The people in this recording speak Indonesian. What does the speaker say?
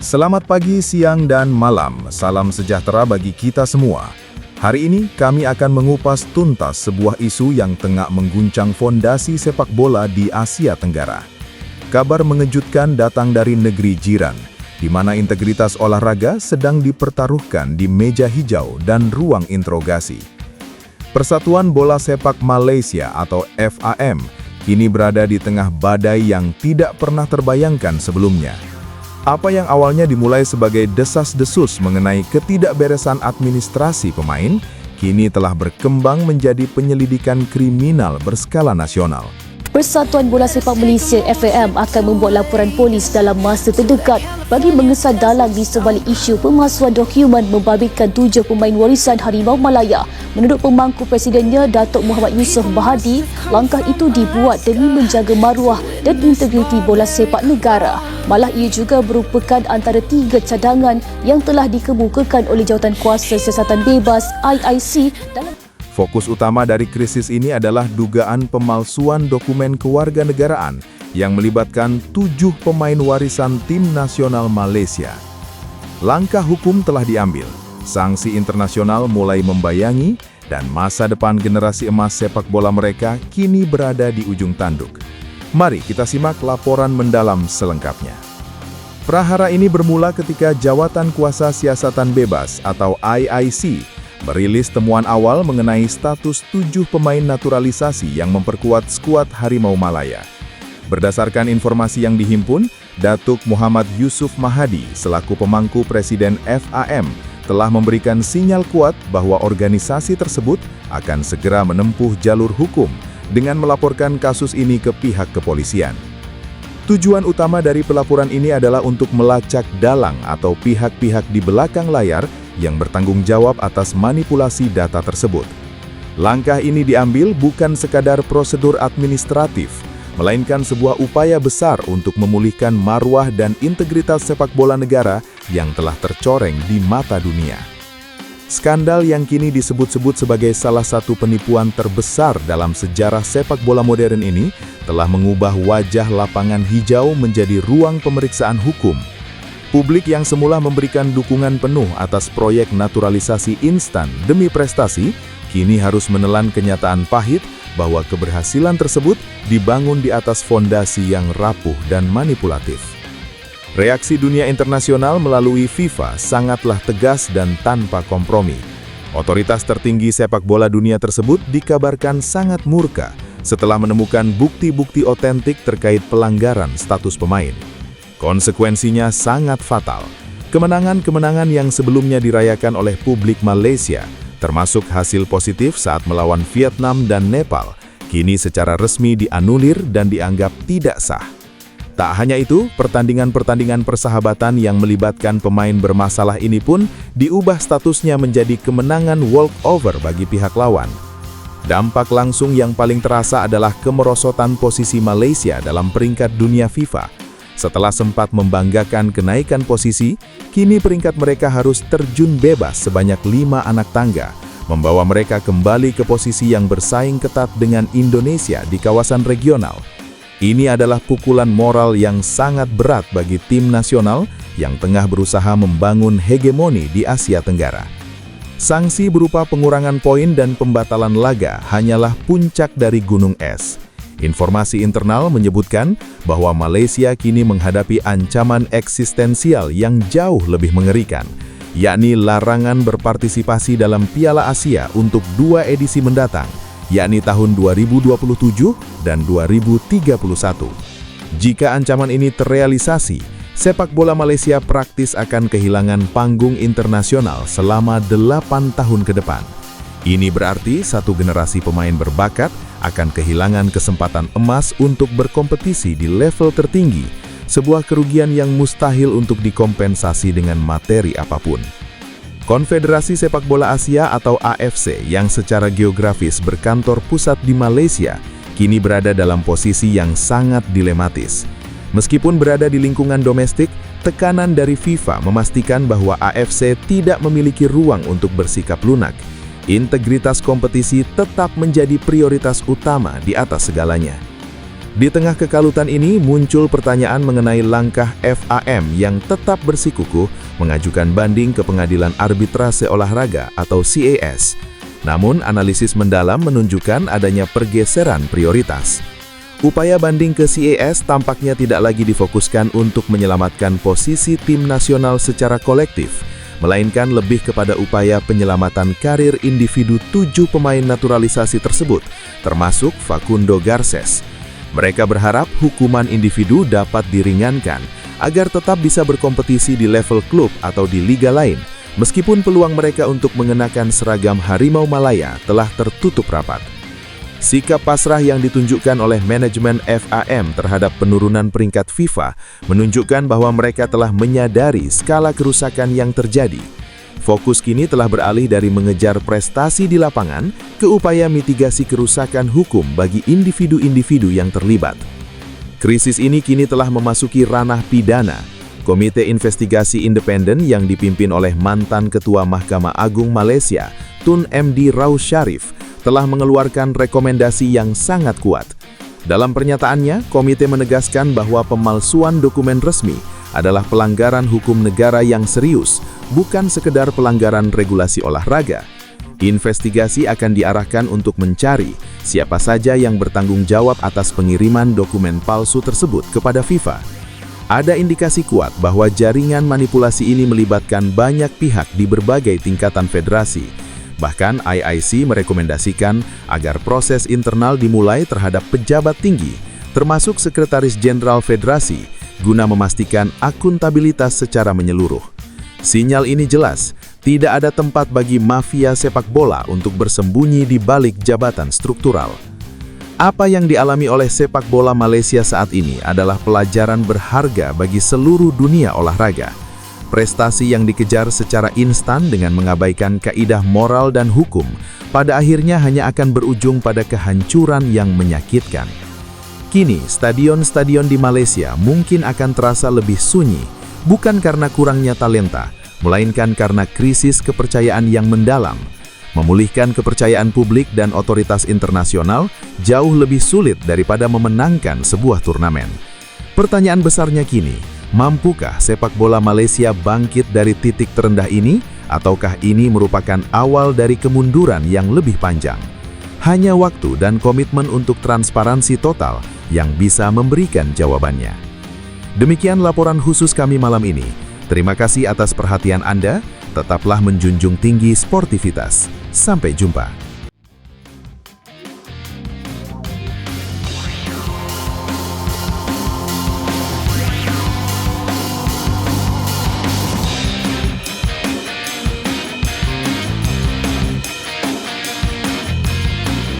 Selamat pagi, siang, dan malam. Salam sejahtera bagi kita semua. Hari ini kami akan mengupas tuntas sebuah isu yang tengah mengguncang fondasi sepak bola di Asia Tenggara. Kabar mengejutkan datang dari negeri jiran, di mana integritas olahraga sedang dipertaruhkan di meja hijau dan ruang interogasi. Persatuan Bola Sepak Malaysia atau FAM kini berada di tengah badai yang tidak pernah terbayangkan sebelumnya. Apa yang awalnya dimulai sebagai desas-desus mengenai ketidakberesan administrasi pemain, kini telah berkembang menjadi penyelidikan kriminal berskala nasional. Persatuan Bola Sepak Malaysia FAM akan membuat laporan polis dalam masa terdekat bagi mengesah dalang di sebalik isu pemalsuan dokumen membabitkan 7 pemain warisan Harimau Malaya. Menurut pemangku presidennya, Datuk Muhammad Yusof Bahadi, langkah itu dibuat demi menjaga maruah dan integriti bola sepak negara. Malah ia juga merupakan antara 3 cadangan yang telah dikemukakan oleh Jawatankuasa Siasatan Bebas IIC dalam. Fokus utama dari krisis ini adalah dugaan pemalsuan dokumen kewarganegaraan yang melibatkan 7 pemain warisan tim nasional Malaysia. Langkah hukum telah diambil, sanksi internasional mulai membayangi, dan masa depan generasi emas sepak bola mereka kini berada di ujung tanduk. Mari kita simak laporan mendalam selengkapnya. Prahara ini bermula ketika Jawatankuasa Siasatan Bebas atau IIC merilis temuan awal mengenai status 7 pemain naturalisasi yang memperkuat skuad Harimau Malaya. Berdasarkan informasi yang dihimpun, Datuk Muhammad Yusof Mahadi selaku pemangku Presiden FAM telah memberikan sinyal kuat bahwa organisasi tersebut akan segera menempuh jalur hukum dengan melaporkan kasus ini ke pihak kepolisian. Tujuan utama dari pelaporan ini adalah untuk melacak dalang atau pihak-pihak di belakang layar yang bertanggung jawab atas manipulasi data tersebut. Langkah ini diambil bukan sekadar prosedur administratif, melainkan sebuah upaya besar untuk memulihkan marwah dan integritas sepak bola negara yang telah tercoreng di mata dunia. Skandal yang kini disebut-sebut sebagai salah satu penipuan terbesar dalam sejarah sepak bola modern ini telah mengubah wajah lapangan hijau menjadi ruang pemeriksaan hukum. Publik yang semula memberikan dukungan penuh atas proyek naturalisasi instan demi prestasi, kini harus menelan kenyataan pahit bahwa keberhasilan tersebut dibangun di atas fondasi yang rapuh dan manipulatif. Reaksi dunia internasional melalui FIFA sangatlah tegas dan tanpa kompromi. Otoritas tertinggi sepak bola dunia tersebut dikabarkan sangat murka setelah menemukan bukti-bukti otentik terkait pelanggaran status pemain. Konsekuensinya sangat fatal. Kemenangan-kemenangan yang sebelumnya dirayakan oleh publik Malaysia, termasuk hasil positif saat melawan Vietnam dan Nepal, kini secara resmi dianulir dan dianggap tidak sah. Tak hanya itu, pertandingan-pertandingan persahabatan yang melibatkan pemain bermasalah ini pun diubah statusnya menjadi kemenangan walkover bagi pihak lawan. Dampak langsung yang paling terasa adalah kemerosotan posisi Malaysia dalam peringkat dunia FIFA. Setelah sempat membanggakan kenaikan posisi, kini peringkat mereka harus terjun bebas sebanyak 5 anak tangga, membawa mereka kembali ke posisi yang bersaing ketat dengan Indonesia di kawasan regional. Ini adalah pukulan moral yang sangat berat bagi tim nasional yang tengah berusaha membangun hegemoni di Asia Tenggara. Sanksi berupa pengurangan poin dan pembatalan laga hanyalah puncak dari gunung es. Informasi internal menyebutkan bahwa Malaysia kini menghadapi ancaman eksistensial yang jauh lebih mengerikan, yakni larangan berpartisipasi dalam Piala Asia untuk 2 edisi mendatang, yakni tahun 2027 dan 2031. Jika ancaman ini terrealisasi, sepak bola Malaysia praktis akan kehilangan panggung internasional selama 8 tahun ke depan. Ini berarti satu generasi pemain berbakat akan kehilangan kesempatan emas untuk berkompetisi di level tertinggi, sebuah kerugian yang mustahil untuk dikompensasi dengan materi apapun. Konfederasi Sepak Bola Asia atau AFC yang secara geografis berkantor pusat di Malaysia, kini berada dalam posisi yang sangat dilematis. Meskipun berada di lingkungan domestik, tekanan dari FIFA memastikan bahwa AFC tidak memiliki ruang untuk bersikap lunak. Integritas kompetisi tetap menjadi prioritas utama di atas segalanya. Di tengah kekalutan ini muncul pertanyaan mengenai langkah FAM yang tetap bersikukuh mengajukan banding ke Pengadilan Arbitrase Olahraga atau CAS. Namun analisis mendalam menunjukkan adanya pergeseran prioritas. Upaya banding ke CAS tampaknya tidak lagi difokuskan untuk menyelamatkan posisi tim nasional secara kolektif, melainkan lebih kepada upaya penyelamatan karir individu 7 pemain naturalisasi tersebut, termasuk Facundo Garces. Mereka berharap hukuman individu dapat diringankan agar tetap bisa berkompetisi di level klub atau di liga lain, meskipun peluang mereka untuk mengenakan seragam Harimau Malaya telah tertutup rapat. Sikap pasrah yang ditunjukkan oleh manajemen FAM terhadap penurunan peringkat FIFA menunjukkan bahwa mereka telah menyadari skala kerusakan yang terjadi. Fokus kini telah beralih dari mengejar prestasi di lapangan ke upaya mitigasi kerusakan hukum bagi individu-individu yang terlibat. Krisis ini kini telah memasuki ranah pidana. Komite Investigasi Independen yang dipimpin oleh mantan Ketua Mahkamah Agung Malaysia, Tun MD Raus Sharif, telah mengeluarkan rekomendasi yang sangat kuat. Dalam pernyataannya, komite menegaskan bahwa pemalsuan dokumen resmi adalah pelanggaran hukum negara yang serius, bukan sekedar pelanggaran regulasi olahraga. Investigasi akan diarahkan untuk mencari siapa saja yang bertanggung jawab atas pengiriman dokumen palsu tersebut kepada FIFA. Ada indikasi kuat bahwa jaringan manipulasi ini melibatkan banyak pihak di berbagai tingkatan federasi. Bahkan IIC merekomendasikan agar proses internal dimulai terhadap pejabat tinggi, termasuk Sekretaris Jenderal Federasi, guna memastikan akuntabilitas secara menyeluruh. Sinyal ini jelas, tidak ada tempat bagi mafia sepak bola untuk bersembunyi di balik jabatan struktural. Apa yang dialami oleh sepak bola Malaysia saat ini adalah pelajaran berharga bagi seluruh dunia olahraga. Prestasi yang dikejar secara instan dengan mengabaikan kaidah moral dan hukum, pada akhirnya hanya akan berujung pada kehancuran yang menyakitkan. Kini, stadion-stadion di Malaysia mungkin akan terasa lebih sunyi, bukan karena kurangnya talenta, melainkan karena krisis kepercayaan yang mendalam. Memulihkan kepercayaan publik dan otoritas internasional jauh lebih sulit daripada memenangkan sebuah turnamen. Pertanyaan besarnya kini, mampukah sepak bola Malaysia bangkit dari titik terendah ini, ataukah ini merupakan awal dari kemunduran yang lebih panjang? Hanya waktu dan komitmen untuk transparansi total yang bisa memberikan jawabannya. Demikian laporan khusus kami malam ini. Terima kasih atas perhatian Anda. Tetaplah menjunjung tinggi sportivitas. Sampai jumpa.